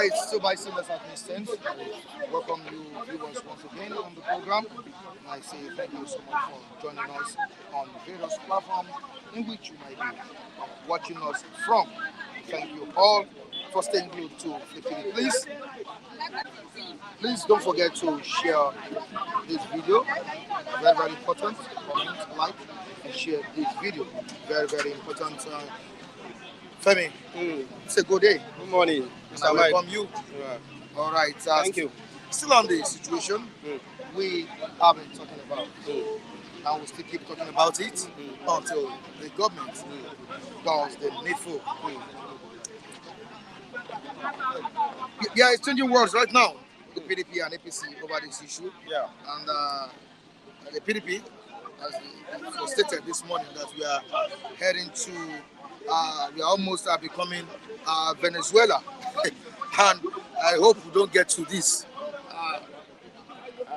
right, so by seamless assistance, welcome you viewers once again on the program. And I say thank you so much for joining us on various platforms in which you might be watching us from. Thank you all for staying glued to Flip. Please don't forget to share this video. Very, very important. Comment, like, and share this video. Very, very important. Femi, it's a good day. Good morning, And I welcome you. Yeah. All right. Thank you. Still on the situation we have been talking about, and we still keep talking about it until the government does the needful. Yeah, it's changing words right now. The PDP and APC over this issue. Yeah. And the PDP, as it was stated this morning, that we are heading to, we are almost becoming Venezuela. And I hope we don't get to this.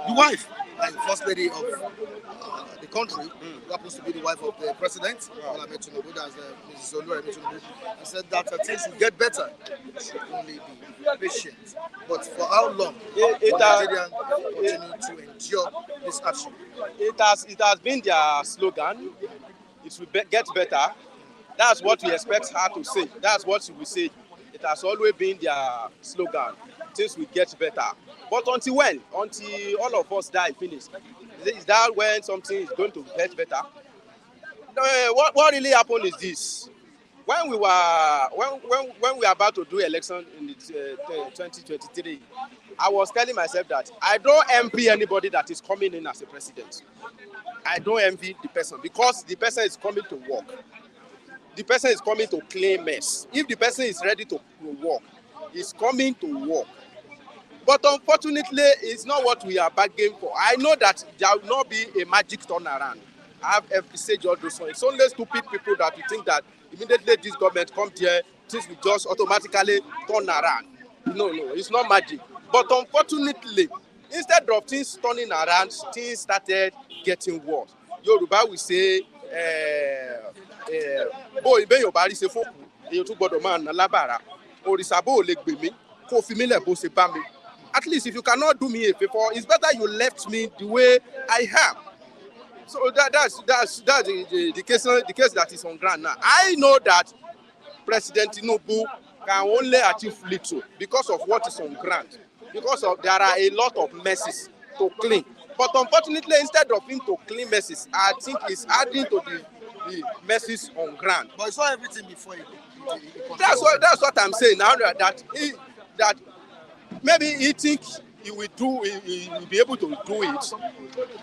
The wife, like the first lady of the country, who happens to be the wife of the president, that's Mrs. Oluwari Tinubu, said that things will get better. We should only be patient. But for how long will Nigerians continue to endure this action? It has been their slogan. It will get better. That's what we expect her to say. That's what she will say. It has always been their slogan. Things will get better. But until when? Until all of us die finish. Is that when something is going to get better? What really happened is this. When we were about to do election in 2023, I was telling myself that I don't envy anybody that is coming in as a president. I don't envy the person because the person is coming to work. The person is coming to claim mess. If the person is ready to work, he's coming to work. But unfortunately, it's not what we are bargaining for. I know that there will not be a magic turnaround. I have envisaged all those things. It's only stupid people that you think that immediately this government comes here, things will just automatically turn around. No, it's not magic. But unfortunately, instead of things turning around, things started getting worse. Yoruba will say, bó ibẹ̀ yóò bá rí ṣe fókù, èyí tún gbọ́dọ̀ máa ná lábàrá. Òrìṣà bó lè gbè mí, kó fi mí lẹ̀ bó ṣe bá mi. At least if you cannot do me a favor, it's better you left me the way I am. So that's the case that is on ground now. I know that President Tinubu can only achieve little because of what is on ground. Because there are a lot of messes to clean. But unfortunately, instead of him to clean messes, I think he's adding to the messes on ground. But it's not everything before that's what I'm saying now, that maybe he thinks he will be able to do it,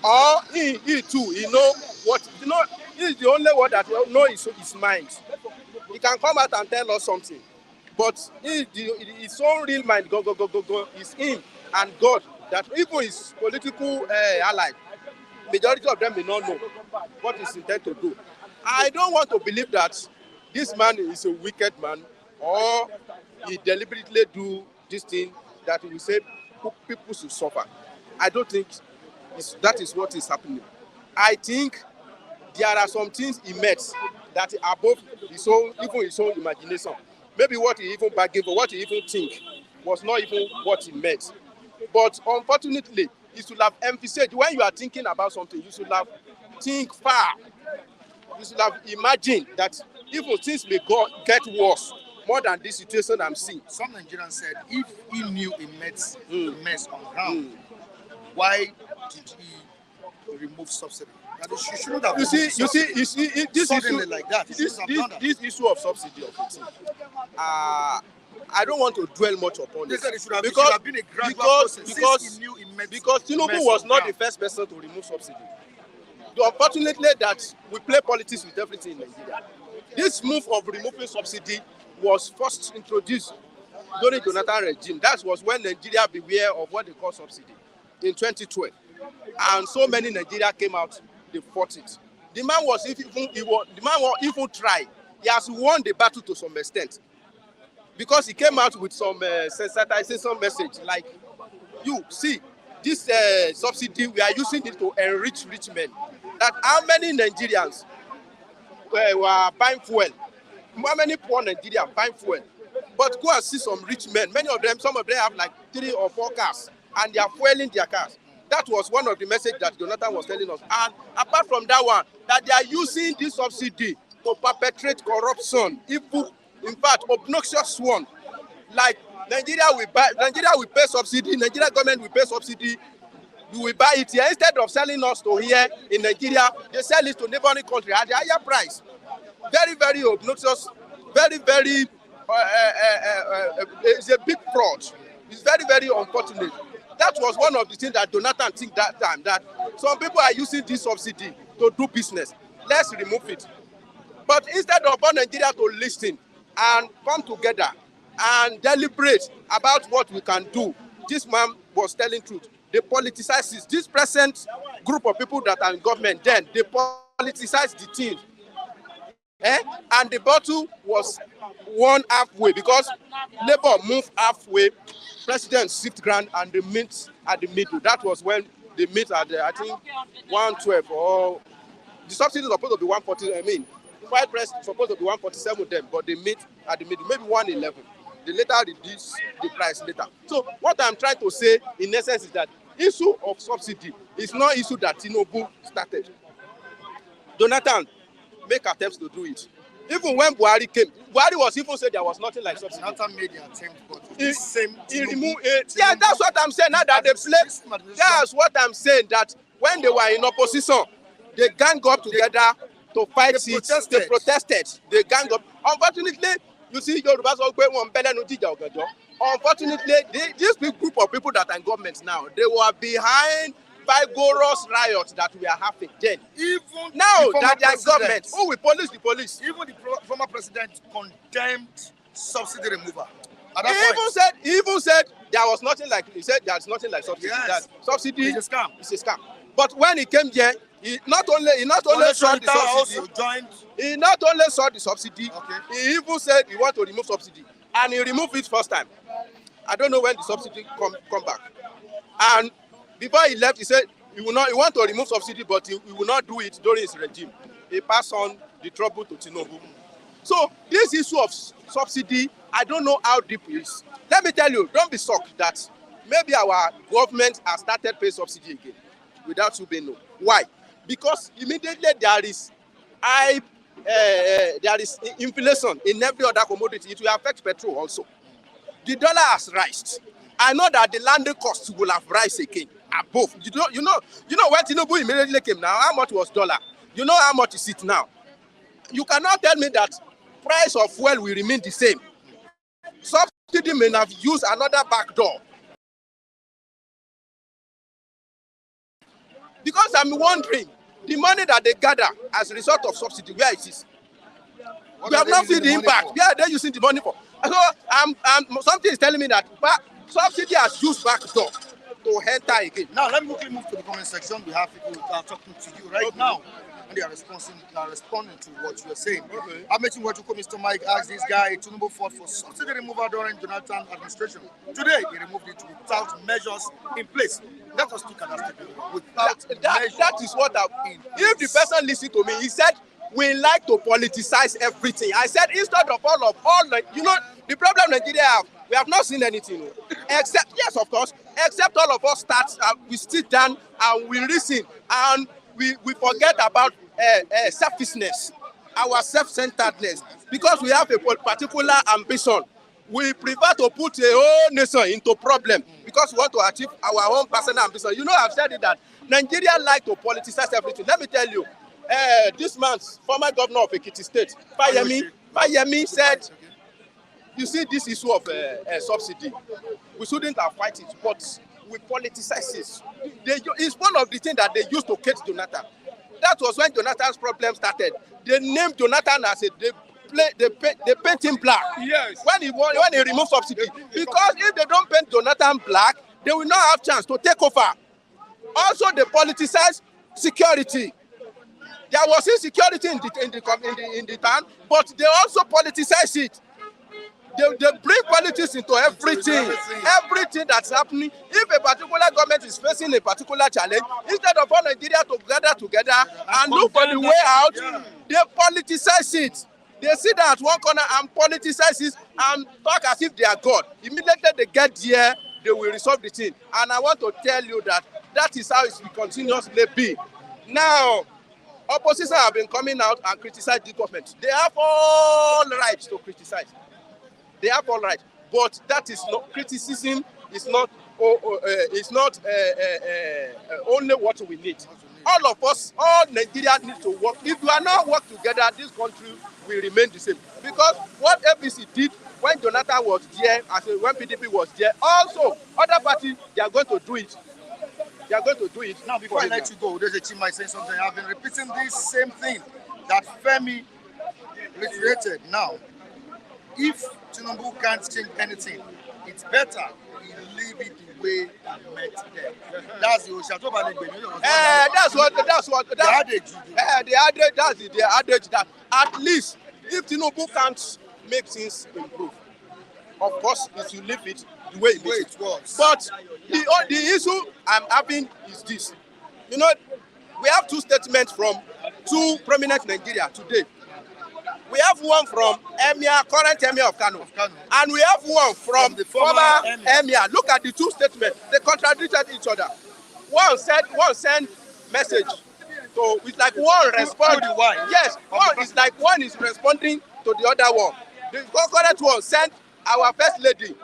or he too, he know what, he's the only one that knows his mind. He can come out and tell us something, but his own real mind go is him and God. That even his political ally, majority of them may not know what he's intended to do. I don't want to believe that this man is a wicked man, or he deliberately do this thing that he will say people should suffer. I don't think that is what is happening. I think there are some things he met that are above his own imagination. Maybe what he even bargained for, what he even think was not even what he meant. But unfortunately, you should have emphasized when you are thinking about something, you should have think far. You should have imagined that even things may get worse more than this situation I'm seeing. Some Nigerians said if he knew he mess on ground, why did he remove subsidy? You shouldn't have this issue like that. This issue of subsidy of it. I don't want to dwell much upon this because Tinubu was not the first person to remove subsidy. Unfortunately, that we play politics with everything in Nigeria. This move of removing subsidy was first introduced during Jonathan regime. That was when Nigeria beware of what they call subsidy in 2012, and so many Nigeria came out. They fought it. The man was even try. He has won the battle to some extent because he came out with some sensitization message like, you see, this subsidy, we are using it to enrich rich men. That how many Nigerians were buying fuel? How many poor Nigerians buying fuel? But go and see some rich men. Many of them, some of them have like 3 or 4 cars, and they are fueling their cars. That was one of the messages that Jonathan was telling us. And apart from that one, that they are using this subsidy to perpetrate corruption, evil, in fact, obnoxious one. Like Nigeria will pay subsidy, Nigeria government will pay subsidy, we will buy it here. Instead of selling us to here in Nigeria, they sell it to neighboring country at a higher price. Very, very obnoxious, very, very, it's a big fraud. It's very, very unfortunate. That was one of the things that Jonathan think that time, that some people are using this subsidy to do business. Let's remove it. But instead of Nigeria to listen and come together and deliberate about what we can do, this man was telling truth. They politicize it. This present group of people that are in government, then they politicize the thing. And the battle was won halfway because Labour moved halfway, President shift ground, and they meet at the middle. That was when they meet at the, I think, 112, or the subsidy is supposed to be 140. I mean, white press supposed to be 147 with them, but they meet at the middle, maybe 111. They later reduce the price later. So what I'm trying to say, in essence, is that issue of subsidy is not issue that Tinubu started. Jonathan make attempts to do it. Even when Buhari came, Buhari was even said there was nothing like subsidy. Jonathan made the attempt, but he removed it. Yeah, that's what I'm saying. Now that they play, that's what I'm saying. That when they were in opposition, they gang up together to fight it. They protested. They gang up. Unfortunately, you see, unfortunately, this big group of people that are in government now, they were behind vigorous riots that we are having then. Even now that they are government, who will police the police? Even the former president condemned subsidy removal. He even said there was nothing like, he said there's nothing like subsidy. Yes. That subsidy is a scam. It's a scam. But when he came here, he not only saw the subsidy. He not only saw the subsidy, okay, he even said he want to remove subsidy, and he removed it first time. I don't know when the subsidy come back. And before he left, he said he want to remove subsidy, but he will not do it during his regime. He passed on the trouble to Tinubu. So this issue of subsidy, I don't know how deep it is. Let me tell you, don't be shocked that maybe our government has started paying subsidy again without you being known. Why? Because immediately there is inflation in every other commodity. It will affect petrol also. The dollar has risen. I know that the landing costs will have risen again above. You know when Tinubu immediately came now, how much was dollar? You know how much is it now? You cannot tell me that price of fuel will remain the same. Subsidy may have used another back door. Because I'm wondering, the money that they gather as a result of subsidy, where it is? We have not seen the impact. Where are they using the money for? So something is telling me that subsidy has used back door to enter again. Now let me quickly move to the comment section. We have people who are talking to you right now, and they are responding to what you are saying. Okay. I mentioned what you call Mr. Mike asked this guy, Tinubu fought for subsidy removal during Jonathan administration. Today, he removed it without measures in place. Let us look at that statement. That is what if the person listened to me, he said, we like to politicize everything. I said, instead of all, the problem Nigeria have, we have not seen anything. Except, yes, of course, except all of us start, we sit down and we listen, and we forget about selfishness, our self-centeredness, because we have a particular ambition. We prefer to put a whole nation into problem because we want to achieve our own personal ambition. You know, I've said it that Nigeria like to politicize everything. Let me tell you, this man's former governor of Ekiti State, Fayemi said, you see this issue of subsidy, we shouldn't have fight it, but we politicize it. It's one of the things that they used to catch Jonathan. That was when Jonathan's problem started. They named Jonathan as they paint him black. Yes. When he removed subsidy. Because if they don't paint Jonathan black, they will not have chance to take over. Also, they politicize security. There was insecurity in the town, but they also politicize it. They bring politics into everything that's happening. If a particular government is facing a particular challenge, instead of all Nigeria to gather together and look for the way out, they politicize it. They sit down at one corner and politicize it and talk as if they are God. Immediately they get there, they will resolve the thing. And I want to tell you that that is how it will continuously be. Now, opposition have been coming out and criticize the government. They have all rights to criticize. They have all right, but that is not criticism. Is not. It's not only what we need. All of us, all Nigerians need to work. If we are not work together, this country will remain the same. Because what APC did when Jonathan was there, when PDP was there, also other parties they are going to do it. They are going to do it. Now, before I let you go, there's a team might say something. I've been repeating this same thing that Femi reiterated. Now, if Tinubu can't change anything, it's better he leave it the way he met them. That's the adage that at least if Tinubu can't make things improve, of course it will leave it the way it was. But the issue I'm having is this. You know, we have two statements from two prominent Nigeria today. We have one from current Emir of Kano, and we have one from the former Emir. Look at the two statements; they contradicted each other. One sent message, so it's like one responding. Yes, one is responding to the other one. The current one sent our first lady to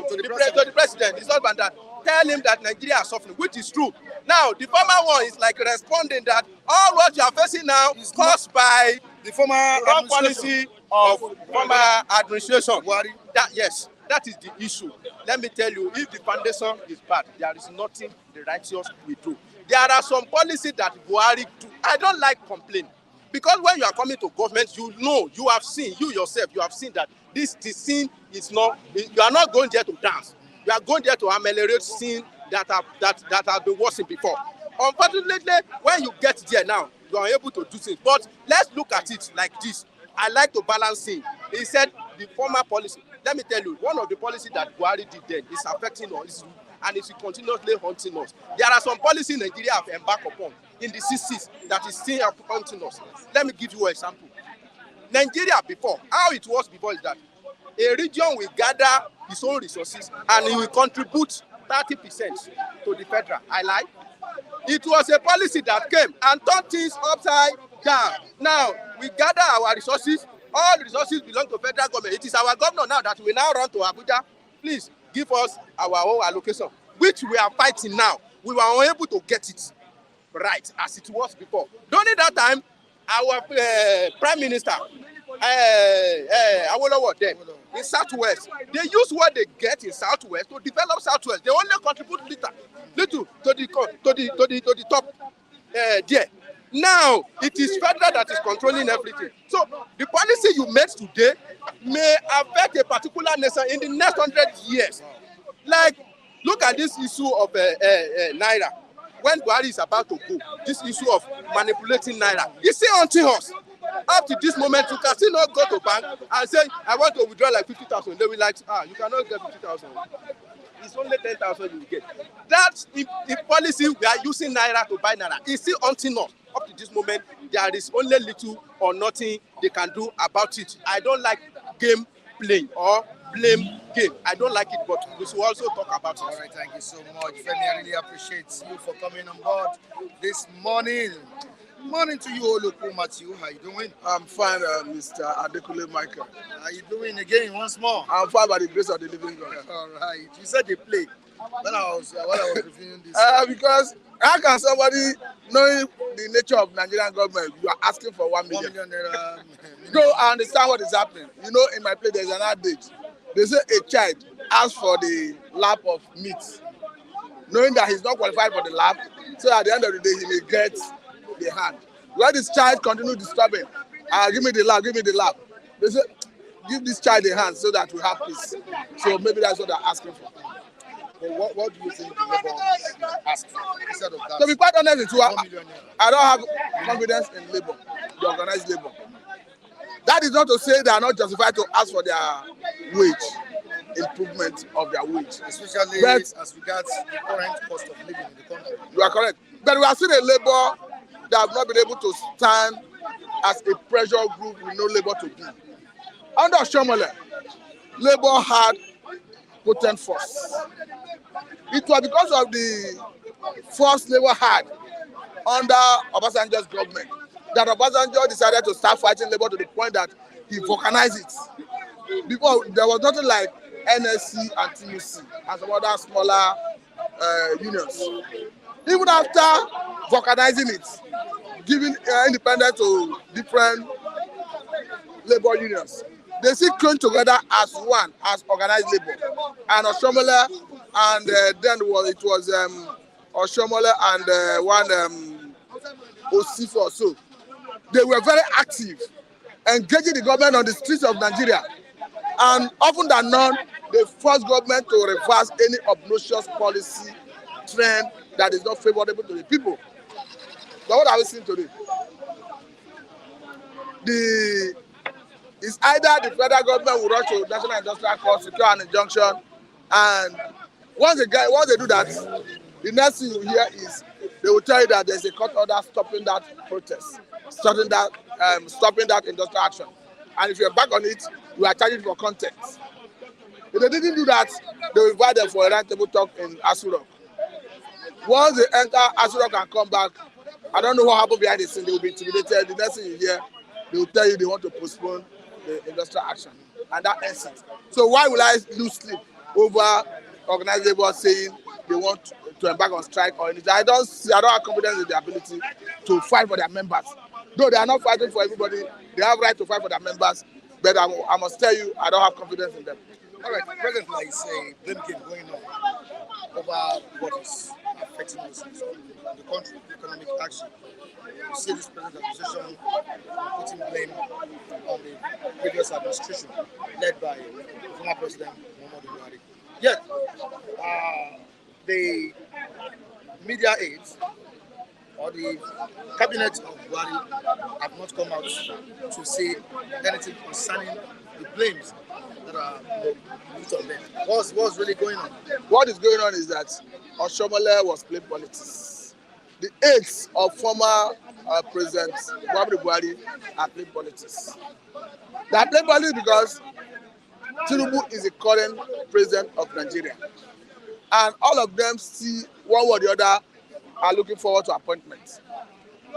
the president, his husband, that tell him that Nigeria is suffering, which is true. Now the former one is like responding that all what you are facing now is caused by the former wrong policy of former administration. That is the issue. Let me tell you, if the foundation is bad, there is nothing the righteous will do. There are some policies that Buhari do. I don't like complaining. Because when you are coming to government, you know, you have seen that this sin is not, you are not going there to dance. You are going there to ameliorate sin that have been worsened before. Unfortunately, when you get there now, you are able to do things. But let's look at it like this. I like to balance things. He said the former policy. Let me tell you, one of the policies that Buhari did then is affecting us, and it's continuously haunting us. There are some policies Nigeria have embarked upon in the 60s that is still haunting us. Let me give you an example. Nigeria before, how it was before is that a region will gather its own resources and it will contribute 30% to the federal. I lie. It was a policy that came and turned things upside down. Now, we gather our resources. All the resources belong to federal government. It is our governor now that we now run to Abuja. Please give us our own allocation, which we are fighting now. We were unable to get it right as it was before. During that time, our Prime Minister, Awolowo then, in Southwest, they use what they get in Southwest to develop Southwest. They only contribute little to the top there. Now it is federal that is controlling everything. So the policy you made today may affect a particular nation in the next 100 years. Like, look at this issue of Naira. When Buhari is about to go, this issue of manipulating Naira, you see until us. Up to this moment, you can still not go to bank and say, I want to withdraw like 50,000. They will like, you cannot get 50,000. It's only 10,000 you will get. That's the policy we are using Naira to buy Naira. It's still until us. Up to this moment, there is only little or nothing they can do about it. I don't like game playing or blame game. I don't like it, but we should also talk about it. All right, thank you so much, Femi. I really appreciate you for coming on board this morning. Morning to you, Oloku Matthew. How you doing? I'm fine, Mr. Adekule Michael. How you doing again once more? I'm fine by the grace of the living God. All right. You said they play. When I was reviewing this. Because how can somebody, knowing the nature of Nigerian government, you are asking for 1 million? 1 million naira. No, I understand what is happening. You know, in my play, there's an adage. They say a child asks for the lap of meat, knowing that he's not qualified for the lap, so at the end of the day, he may get the hand. Why this child continue disturbing? Give me the lap, give me the lap. They say, give this child a hand so that we have peace. So maybe that's what they're asking for. But what do you think the Labour ask for instead of that? To be quite honest with you, I don't have confidence in Labour, the organized Labour. That is not to say they are not justified to ask for their wage, improvement of their wage. Especially as regards the current cost of living in the country. You are correct. But we have seen a Labour that have not been able to stand as a pressure group we know Labour to be. Under Oshiomhole, Labour had potent force. It was because of the force Labour had under Obasanjo's government that Obasanjo decided to start fighting Labour to the point that he vulcanized it. Before, there was nothing like NSC and Sanusi and some other smaller unions. Even after vulcanizing it, giving independence to different labor unions, they still came together as one, as organized labor. And Oshiomhole, and then it was Oshiomhole and one Osifo or so. They were very active, engaging the government on the streets of Nigeria. And often than not, they forced government to reverse any obnoxious policy trend that is not favorable to the people. But what are we seeing today? It's either the federal government will rush to National Industrial Court, secure an injunction, and once they do that, the next thing you hear is they will tell you that there's a court order stopping that protest, stopping that industrial action. And if you're back on it, you are charged for contempt. If they didn't do that, they will invite them for a roundtable talk in Aso Rock. Once they enter Aso Rock and come back, I don't know what happened behind the scene. They will be intimidated. The next thing you hear, they will tell you they want to postpone the industrial action, and that ends it. So why will I lose sleep over organized labor saying they want to embark on strike or anything? I don't have confidence in their ability to fight for their members. Though they are not fighting for everybody, they have right to fight for their members. But I must tell you, I don't have confidence in them. All right, presently, like say, blame game going on over what is affecting us in the country, economic action. You see this present administration putting blame on the previous administration led by former President Muhammadu Buhari. Yet, the media aides or the cabinet of Buhari have not come out to say anything concerning the blames that are put on them. What's really going on? What is going on is that Oshiomhole was playing politics. The aides of former President Muhammadu Buhari are playing politics. They are playing politics because Tinubu is the current president of Nigeria. And all of them see one way or the other are looking forward to appointments.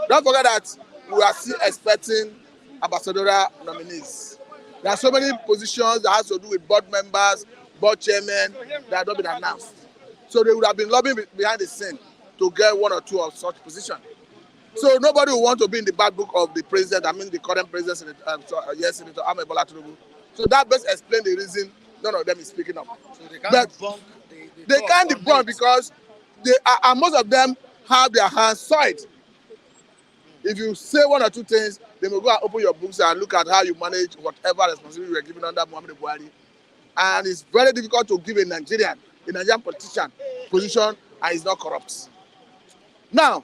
Don't forget that we are still expecting ambassadorial nominees. There are so many positions that has to do with board members, board chairmen that have not been announced. So they would have been lobbying behind the scene to get one or two of such positions. So nobody will want to be in the bad book of the president, I mean the current president, Senator Ahmed Bola Tinubu. So that best explains the reason none of them is speaking up. So they can't debunk they can't debunk because and most of them have their hands soiled. If you say one or two things, they will go and open your books and look at how you manage whatever responsibility you were given under Muhammadu Buhari. And it's very difficult to give a Nigerian politician position and he's not corrupt. Now,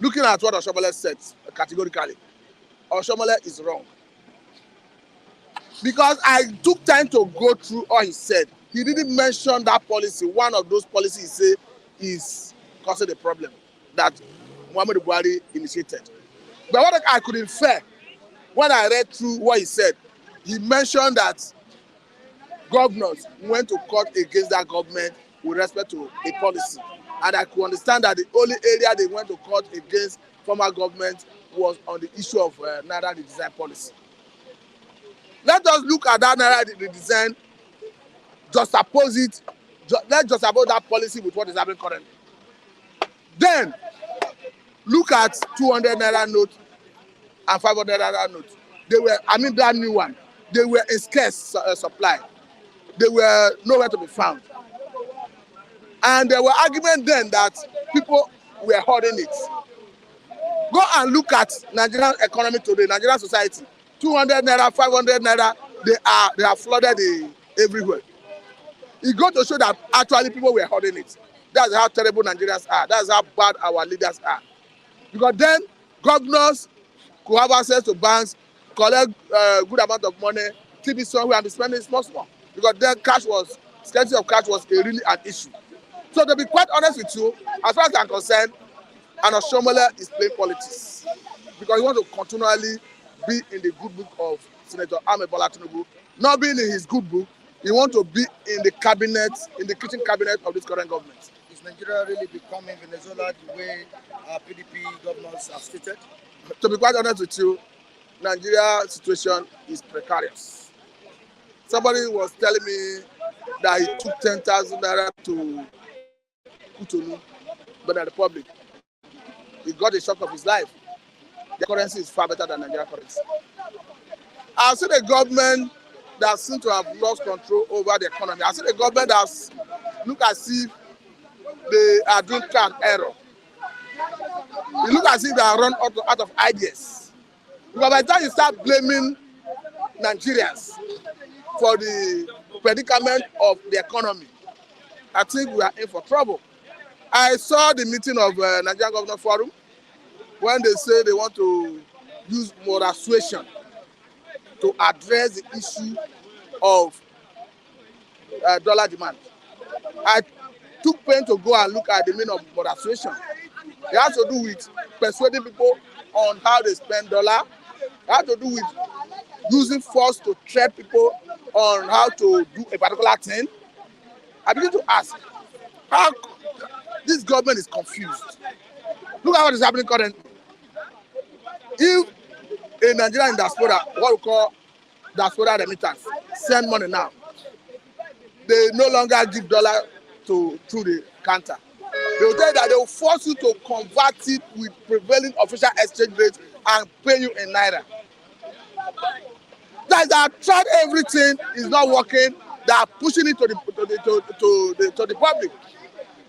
looking at what Oshiomhole said categorically, Oshiomhole is wrong. Because I took time to go through all he said. He didn't mention that policy. One of those policies he said is causing the problem that Muhammadu Buhari initiated. But what I could infer when I read through what he said, he mentioned that governors went to court against that government with respect to a policy. And I could understand that the only area they went to court against former government was on the issue of Naira redesign policy. Let us look at that Naira redesign, let's juxtapose that policy with what is happening currently. Then, look at 200 Naira note and 500 Naira note. That new one. They were in scarce supply. They were nowhere to be found. And there were arguments then that people were hoarding it. Go and look at Nigerian economy today, Nigerian society. 200 Naira, 500 Naira, they are flooded everywhere. It goes to show that actually people were hoarding it. That's how terrible Nigerians are. That's how bad our leaders are. Because then governors could have access to banks, collect good amount of money, keep it somewhere and be spending small. Because then scarcity of cash was really an issue. So to be quite honest with you, as far as I'm concerned, Oshiomhole is playing politics. because he wants to continually be in the good book of Senator Ahmed Bola Tinubu. Not being in his good book, he wants to be in the cabinet, in the kitchen cabinet of this current government. Is Nigeria really becoming Venezuela the way PDP governors have stated? To be quite honest with you, Nigeria's situation is precarious. Somebody was telling me that he took 10,000 naira to Cotonou, Benin Republic. He got a shock of his life. The currency is far better than Nigerian currency. I've seen a government that seems to have lost control over the economy. I've seen a government that look as if they are doing trial and error. It looks as if they are run out of ideas. Because by the time you start blaming Nigerians for the predicament of the economy, I think we are in for trouble. I saw the meeting of Nigerian Governor Forum when they say they want to use moral suasion to address the issue of dollar demand. I took pain to go and look at the meaning of moral suasion. It has to do with persuading people on how they spend dollar. It has to do with using force to threat people on how to do a particular thing. I begin to ask, how this government is confused. Look at what is happening currently. If a Nigerian diaspora, what we call diaspora remittance, send money now, they no longer give dollar through the counter. They will tell you that they will force you to convert it with prevailing official exchange rate and pay you in naira. That they tried everything, is not working. They are pushing it to the public.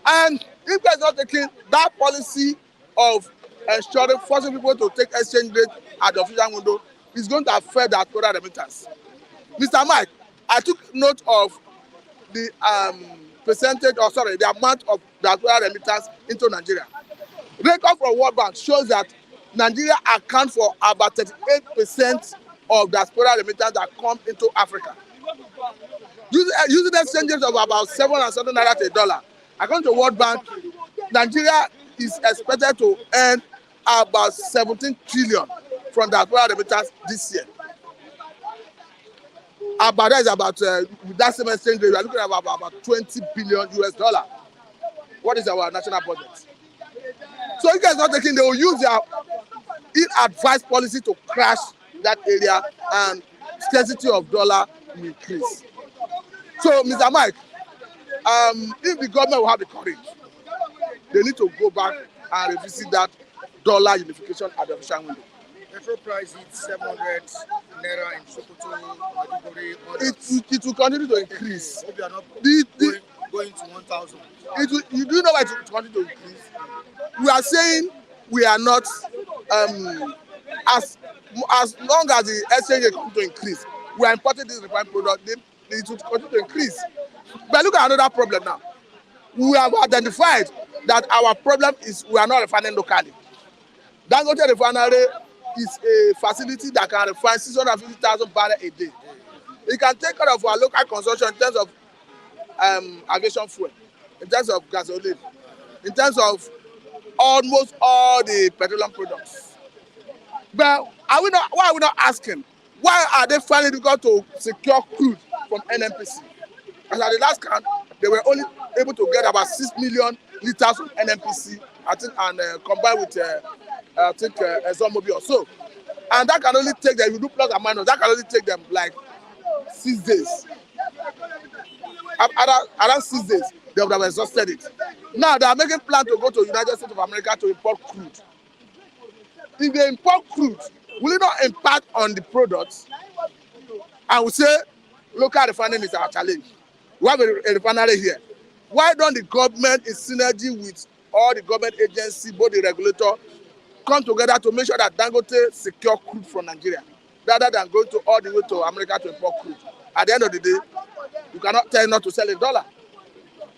And if they are not taking that policy of ensuring, forcing people to take exchange rate at the official window, is going to affect the diaspora remittance. Mr. Mike, I took note of the the amount of diaspora remittance into Nigeria. Record from World Bank shows that Nigeria accounts for about 38% of diaspora remittance that come into Africa. Using exchanges of about 7 and 7 naira to a dollar, according to World Bank, Nigeria is expected to earn about 17 trillion from diaspora remittance this year. About that is about with that same exchange rate, we are looking at about 20 billion US dollar. What is our national budget? So if guys not taking, they will use their ill-advised policy to crash that area, and scarcity of dollar will increase. So, Mr. Mike, if the government will have the courage, they need to go back and revisit that dollar unification at the official window. Petrol price is 700 naira in Sokoto, Maiduguri. It will continue to increase. Hope you are not The going to 1,000. You do know why it will continue to increase? We are saying we are not, as long as the exchange rate continues to increase, we are importing this refined product, it will continue to increase. But look at another problem now. We have identified that our problem is we are not refining locally. Dangote refinery is a facility that can refine 650,000 barrels a day. It can take care of our local consumption in terms of aviation fuel, in terms of gasoline, in terms of almost all the petroleum products. But why are we not asking? Why are they finding it difficult to secure crude from NNPC? As at the last count, they were only able to get about 6 million liters from NNPC, I think, and combined with Oshiomhole or so. And that can only take them, if you do plus and minus, that can only take them like 6 days. Around 6 days, they would have exhausted it. Now they are making plans to go to the United States of America to import crude. If they import crude, will it not impact on the products? And we say local refining is our challenge. We have a refinery here. Why don't the government, in synergy with all the government agencies, both the regulator, come together to make sure that Dangote secure crude from Nigeria, rather than going to all the way to America to import crude? At the end of the day, you cannot tell him not to sell in dollar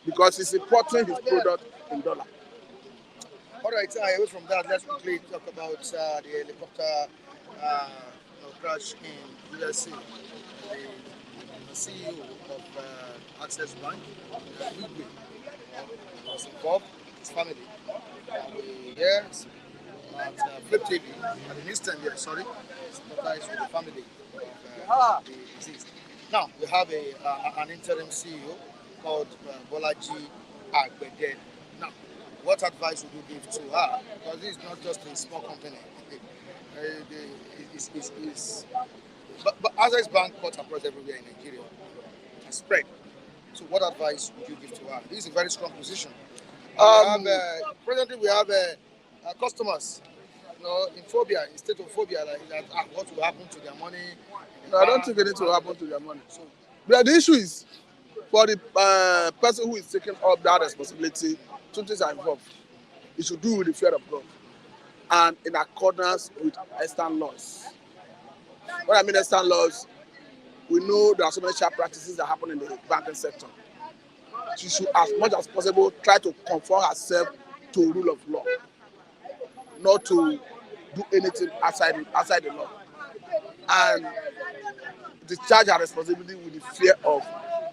because he's importing his product in dollar. All right, away from that, let's quickly talk about the helicopter crash in USA. The CEO of Access Bank, Wigwe, was involved, his family. Yes, at Flip TV, at the news stand here, sorry, sympathize with the family of the deceased. Now, we have an interim CEO called Bolaji Agbede. Now, what advice would you give to her? Because this is not just a small company. But Access Bank cuts across everywhere in Nigeria. It has spread. So, what advice would you give to her? This is a very strong position. Presently, we have customers, in phobia, in state of phobia, like that. What will happen to their money? No, I don't think anything will happen to their money. So, but the issue is for the person who is taking up that responsibility. Two things are involved. It should do with the fear of God and in accordance with extant laws. When I mean extant laws, we know there are so many sharp practices that happen in the banking sector. She should, as much as possible, try to conform herself to rule of law, not to do anything outside the law, and discharge her responsibility with the fear of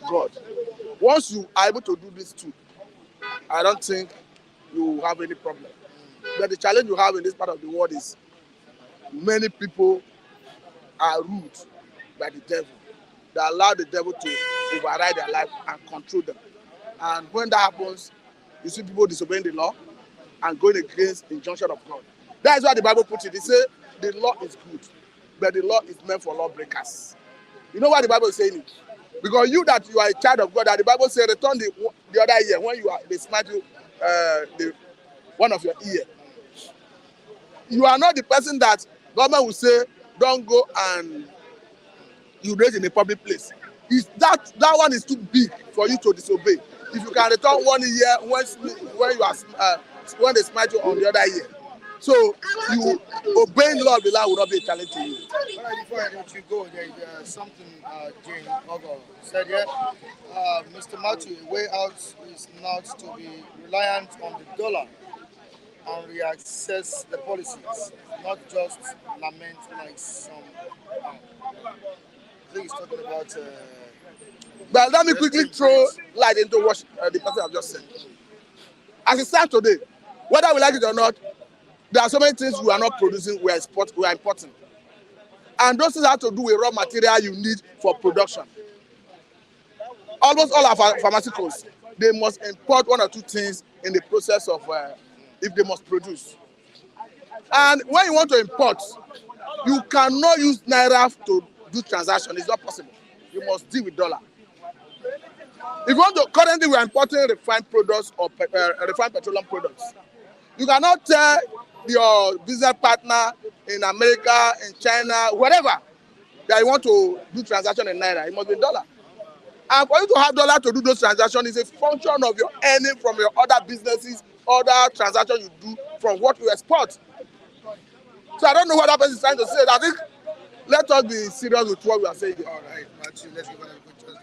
God. Once you are able to do these two, I don't think you have any problem. But the challenge you have in this part of the world is many people are ruled by the devil. They allow the devil to override their life and control them. And when that happens, you see people disobeying the law and going against the injunction of God. That is why the Bible puts it. It says the law is good, but the law is meant for lawbreakers. You know why the Bible is saying it? Because you are a child of God, that the Bible says return the other ear when they smite you one of your ear. You are not the person that government will say don't go and you raise in a public place. That one is too big for you to disobey. If you can return 1 year when they smite you on the other ear, so you obeying law of the land will not be a challenge to you. Before I let you go, there is something Jane Ogo said here. Mr. Matthew, a way out is not to be reliant on the dollar and reassess the policies, not just lament like some. I think he's talking about. But let me quickly throw light into what the person have just said. As it stands today, whether we like it or not, there are so many things we are not producing, we are importing. And those things have to do with raw material you need for production. Almost all of our pharmaceuticals, they must import one or two things in the process of if they must produce. And when you want to import, you cannot use naira to do transaction. It's not possible. You must deal with dollar. If you want to, currently we are importing refined products or refined petroleum products. You cannot tell your business partner in America, in China, wherever, that you want to do transaction in naira. It must be dollar. And for you to have dollar to do those transactions is a function of your earning from your other businesses, other transactions you do from what you export. So I don't know what that person is trying to say. I think let us be serious with what we are saying. All right, Matthew, let's give it a good chance.